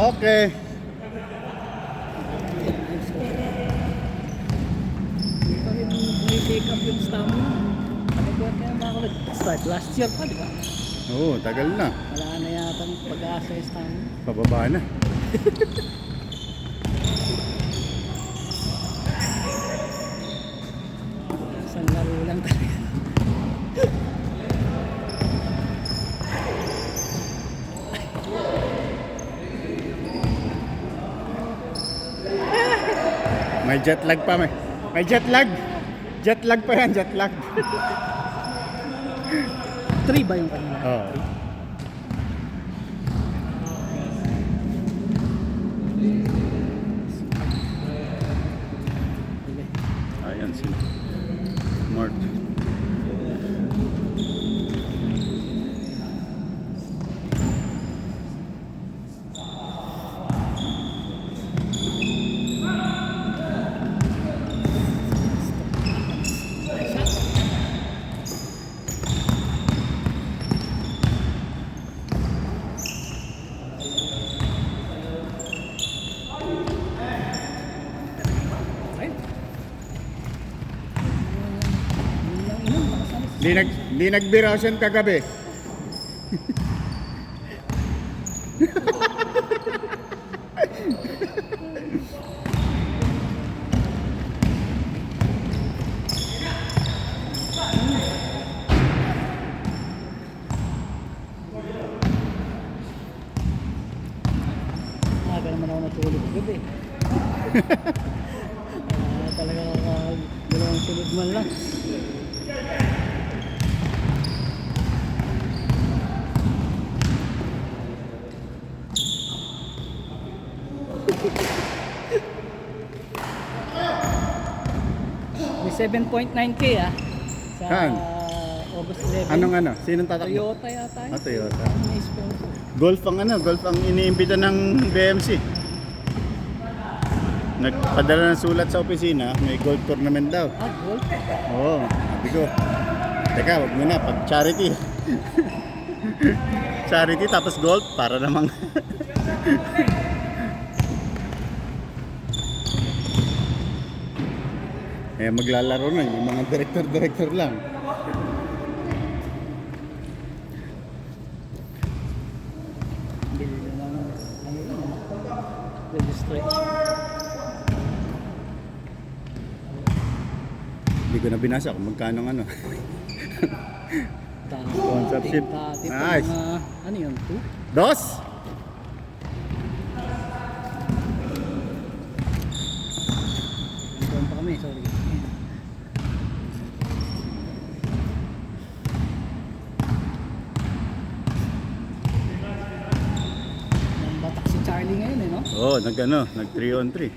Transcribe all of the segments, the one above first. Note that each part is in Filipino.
Okay. Pick up yung stamina. Ano ba kaya ba ako nag-start? Last year pa, di ba? Oo, tagal na. Wala na yata ng pag-asa yung stamina. Pababa na. Isang laro lang talaga. May jet lag pa, may jet lag. Jet lag pa yan, jet lag. 3 ba yung kanina? Oo. Ayan si Mark. Di nagbiraw siya kagabi. Aga naman ako natulog gabi. Talaga dalawang sunod man lang. May 7.9k sa Saan? August 11. Anong ano? Sinong tatakbo? Toyota yata yun. Toyota. May sponsor. Golf ang iniimbita ng BMC. Nagpadala ng sulat sa opisina, may golf tournament daw. Golf? Oo, sabi ko. Teka, wag muna, pag charity. Charity tapos golf, para namang maglalaro na yung mga director lang. Bili na lang. Registration. Hindi ko na binasa kung magkano ang ano. Sponsorship. Nice. Ano yun? 2? Dos! Doon pa kami, sorry. Batak si Charlie ngayon no? Oo, nag 3 on 3.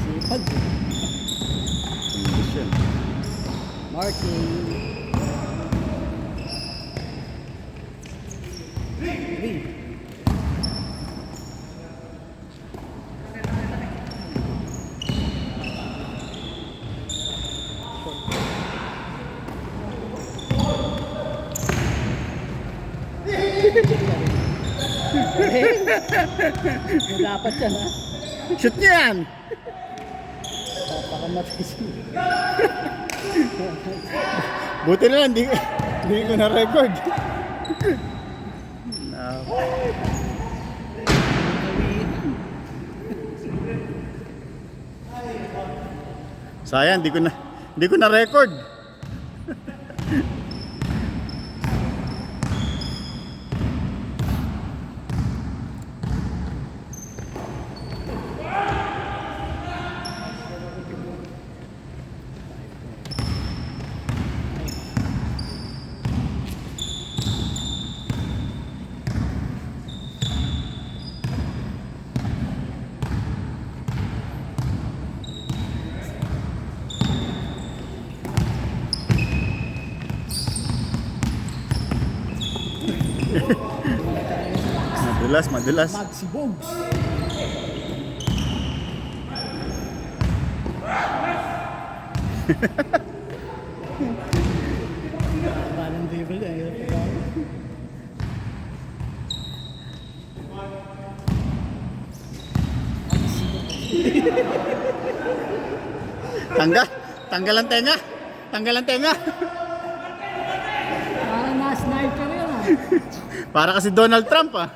Sipag. Condition. Marking. Green. Dapat yan Shoot niya yan! Papakamatay siya. Buti na lang, hindi ko na-record. Sayang, hindi ko na-record. Madulas. Maxi Bogs. level na yun. Tanggal. Tanggal ang tenga. Tanggal ang tenga. Parang na-sniper yun ah. Para kasi Donald Trump ah.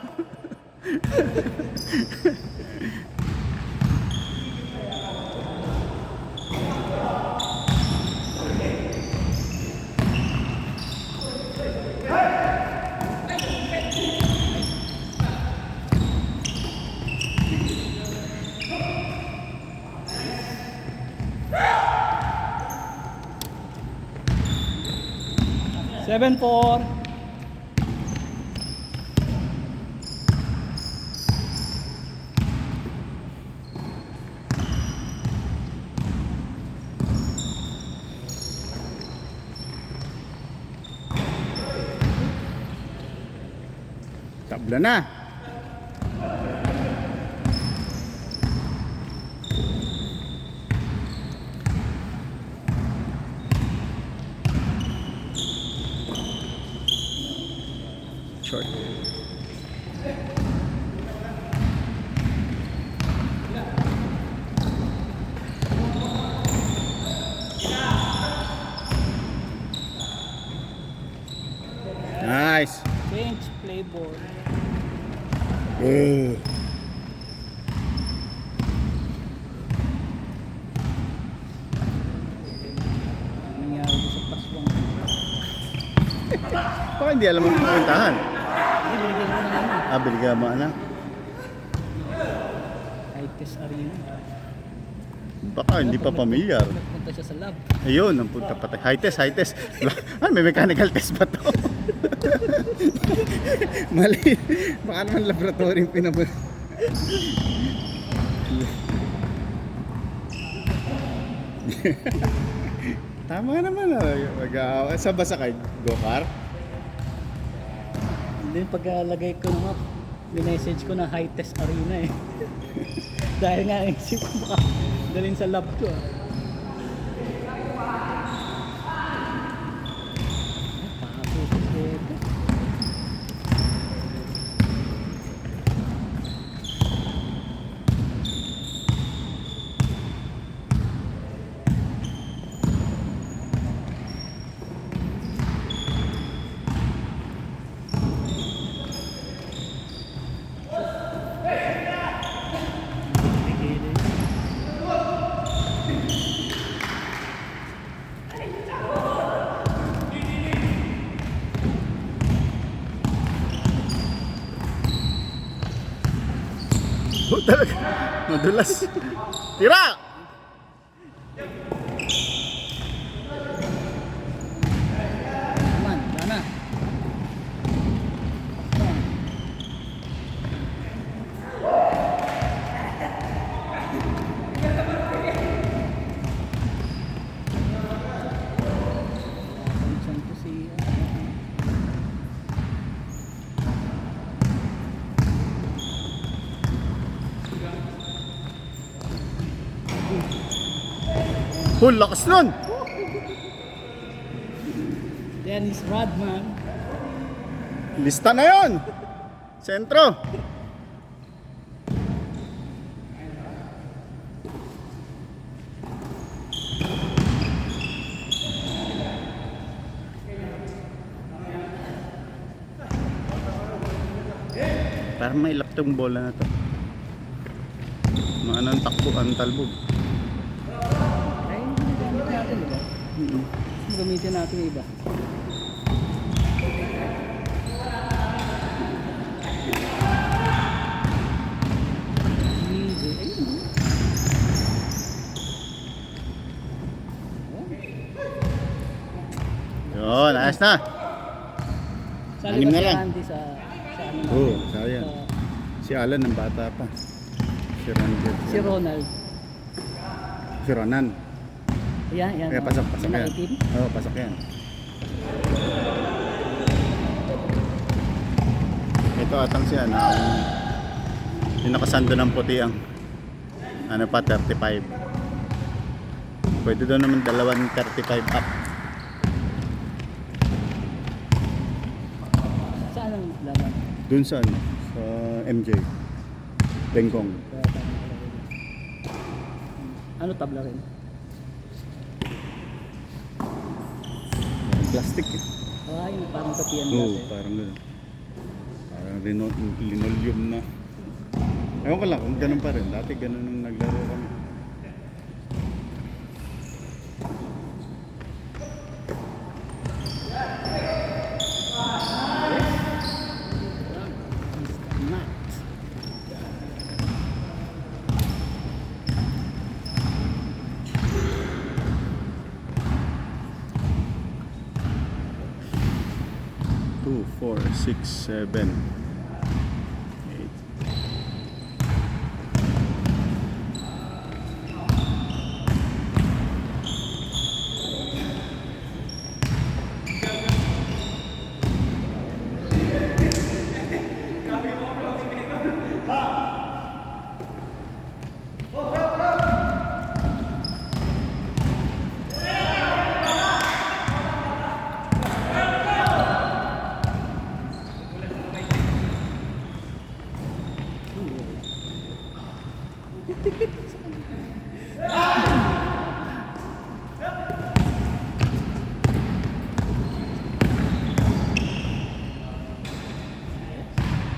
Seven, 4. Tabla na. Short. Nice. Change playboard. Eh. Nangyari ko sa paswang. Baka hindi alam mo pupuntahan. Binigyan ko na naman. Binigyan mo na. High-test arena. Baka hindi pa pamilyar. Nagpunta siya sa lab. Ayun, ang punta pa tayo. High test, high test. Ay, may mechanical test pa to. Mali. Baka naman laboratory yung pinabot. Tama naman. Saan ba sakay? Go-car? Then pagkalagay ko ng map, minessage ko na high-test arena eh. Dahil nga isip ko baka dalhin sa lab to ah. Oh, talaga. Madulas. Tira! Naman, wala na. Saan to si Lakas nun! Dennis Rodman. Lista na yon. Sentro. Parang may ilap tong bola na to. Mga anong takbo, ang talbog. Ay, ginagamit natin, di ba? Gamitin natin yung iba. Easy. Ayun. Yun, ayos na. Sali Anim ba na si lang. Andy sa ano natin? Oo, sayang. Si Alan ng bata pa. Si Ronald. Si Ronald. Si Ronan. Yan, yan. Kaya pasok Yung yan. nakaitim? Oo, pasok yan. Ito atang si ano, yung nakasando ng puti ang ano pa, 35. Pwede daw naman dalawang 35 up. Dun sa ano? Sa MJ. Bengkong. Kaya tama nakalagay dun. Ano tabla rin? Plastic eh. Ay, parang tapian Oo, dati. parang gano'n. Parang linoleum na. Ewan ko lang kung ganun pa rin. Dati ganun nung naglaro kami. Matt. Two, 4, 6, 7, 8.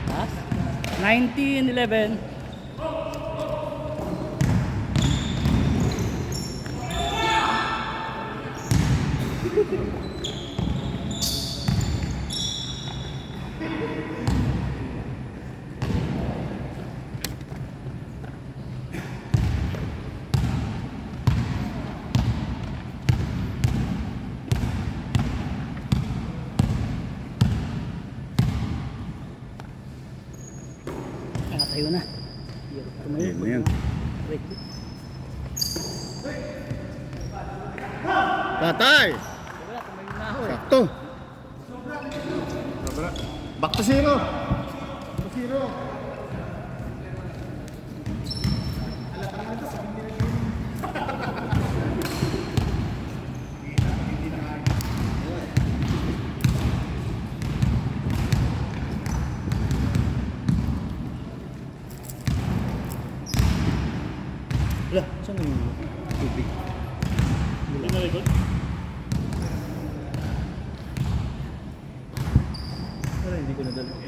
Pass. 19-11. Tayo na. Tumayo. Game na yan. Break. Tatay! Wala, tumayo na ako eh. Sakto! Back to zero! Back to zero! Wala, saan na yun? Tubig. Wala. Wala, hindi ko nadala.